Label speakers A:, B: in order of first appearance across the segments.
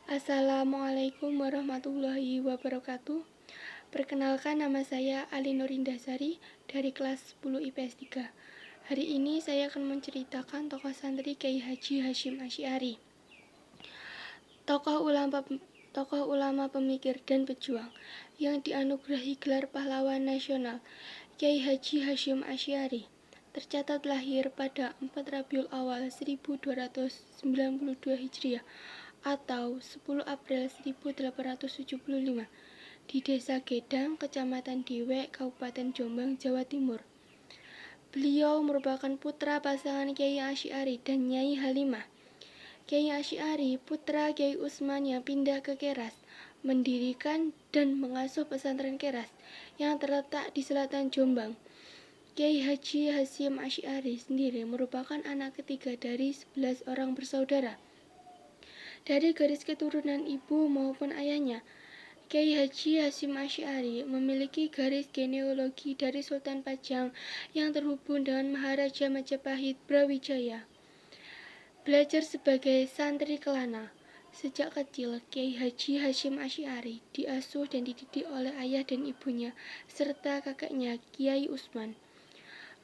A: Assalamualaikum warahmatullahi wabarakatuh. Perkenalkan, nama saya Ali Nurindasari dari kelas 10 IPS 3. Hari ini saya akan menceritakan tokoh santri Kyai Haji Hasyim Asy'ari. Tokoh ulama pemikir dan pejuang yang dianugerahi gelar pahlawan nasional, Kyai Haji Hasyim Asy'ari tercatat lahir pada 4 Rabiul Awal 1292 Hijriah atau 10 April 1875 di Desa Gedang, Kecamatan Dewek, Kabupaten Jombang, Jawa Timur. Beliau merupakan putra pasangan Kyai Asy'ari dan Nyai Halimah. Kyai Asy'ari, putra Kyai Usman yang pindah ke Keras, mendirikan dan mengasuh pesantren Keras yang terletak di selatan Jombang. Kyai Haji Hasyim Asy'ari sendiri merupakan anak ketiga dari 11 orang bersaudara. Dari garis keturunan ibu maupun ayahnya, Kyai Haji Hasyim Asy'ari memiliki garis genealogi dari Sultan Pajang yang terhubung dengan Maharaja Majapahit Brawijaya. Belajar sebagai santri kelana. Sejak kecil, Kyai Haji Hasyim Asy'ari diasuh dan dididik oleh ayah dan ibunya, serta kakeknya Kyai Usman,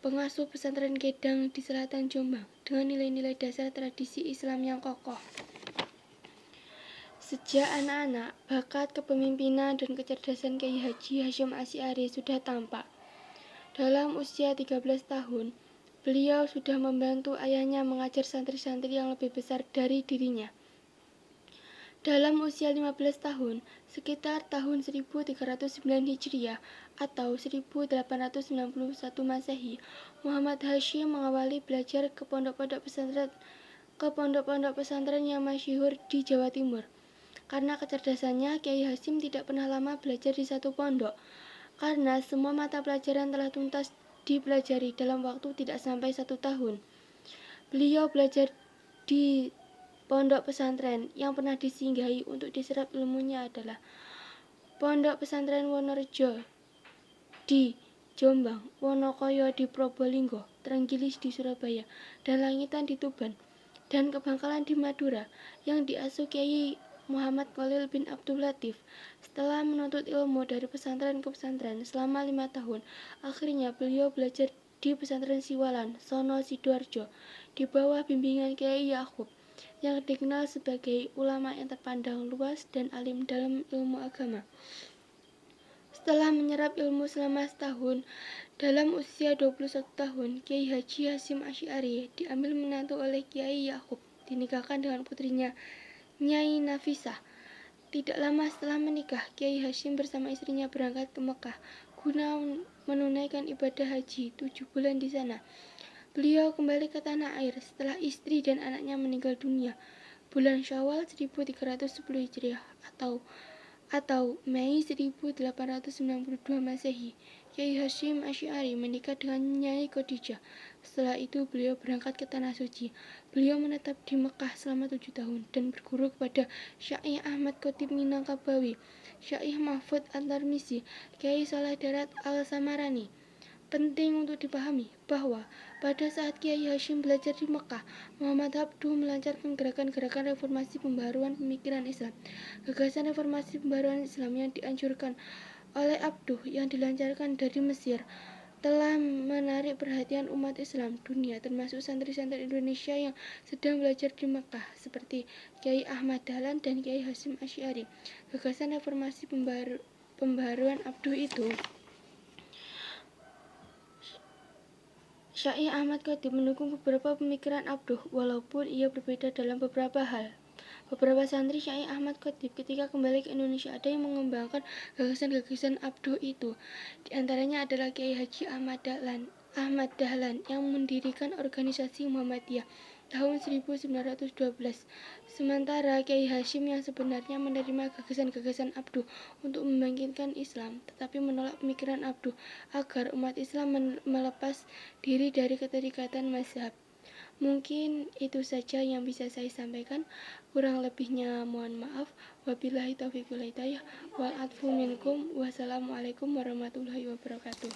A: pengasuh pesantren Gedang di selatan Jombang, dengan nilai-nilai dasar tradisi Islam yang kokoh. Sejak anak-anak, bakat kepemimpinan dan kecerdasan Kyai Haji Hasyim Asy'ari sudah tampak. Dalam usia 13 tahun, beliau sudah membantu ayahnya mengajar santri-santri yang lebih besar dari dirinya. Dalam usia 15 tahun, sekitar tahun 1309 Hijriah atau 1891 Masehi, Muhammad Hasyim mengawali belajar ke pondok-pondok pesantren yang masyhur di Jawa Timur. Karena kecerdasannya, Kyai Hasyim tidak pernah lama belajar di satu pondok, karena semua mata pelajaran telah tuntas dipelajari dalam waktu tidak sampai 1 tahun. Beliau belajar di pondok pesantren yang pernah disinggahi untuk diserap ilmunya adalah Pondok Pesantren Wonorejo di Jombang, Wonokoyo di Probolinggo, Trenggilis di Surabaya, dan Langitan di Tuban, dan Kebangkalan di Madura, yang diasuh Kyai Muhammad Khalil bin Abdul Latif. Setelah menuntut ilmu dari pesantren ke pesantren selama 5 tahun, akhirnya beliau belajar di pesantren Siwalan, Sono Sidoarjo, di bawah bimbingan Kyai Yakub, yang dikenal sebagai ulama yang terpandang luas dan alim dalam ilmu agama. Setelah menyerap ilmu selama setahun, dalam usia 21 tahun, Kyai Haji Hasyim Asy'ari diambil menantu oleh Kyai Yakub, dinikahkan dengan putrinya Nyai Nafisah. Tidak lama setelah menikah, Kyai Hasyim bersama istrinya berangkat ke Mekah guna menunaikan ibadah haji 7 bulan di sana. Beliau kembali ke tanah air setelah istri dan anaknya meninggal dunia bulan Syawal 1310 Hijriah atau Mei 1892 Masehi. Kyai Hasyim Asy'ari menikah dengan Nyai Khadijah. Setelah itu beliau berangkat ke Tanah Suci. Beliau menetap di Mekah selama 7 tahun dan berguru kepada Syaikh Ahmad Khatib Minangkabawi, Syaikh Mahfud At-Tirmizi, Kyai Saleh Darat Al-Samarani. Penting untuk dipahami bahwa pada saat Kyai Hasyim belajar di Mekah, Muhammad Abduh melancarkan gerakan-gerakan reformasi pembaharuan pemikiran Islam. Gagasan reformasi pembaharuan Islam yang dianjurkan oleh Abduh yang dilancarkan dari Mesir telah menarik perhatian umat Islam dunia, termasuk santri-santri Indonesia yang sedang belajar di Mekah, seperti Kyai Ahmad Dahlan dan Kyai Hasyim Asy'ari. Gagasan reformasi pembaharuan Abduh itu, Syaikh Ahmad Khatib mendukung beberapa pemikiran Abduh, walaupun ia berbeda dalam beberapa hal. Beberapa santri Syaikh Ahmad Khatib ketika kembali ke Indonesia ada yang mengembangkan gagasan-gagasan Abduh itu. Di antaranya adalah Kyai Haji Ahmad Dahlan yang mendirikan organisasi Muhammadiyah tahun 1912. Sementara Kyai Hasyim yang sebenarnya menerima gagasan-gagasan Abduh untuk membangkitkan Islam, tetapi menolak pemikiran Abduh agar umat Islam melepas diri dari keterikatan mazhab. Mungkin itu saja yang bisa saya sampaikan. Kurang lebihnya mohon maaf. Wabillahi taufiq wal hidayah wal atfu minkum. Wassalamualaikum warahmatullahi wabarakatuh.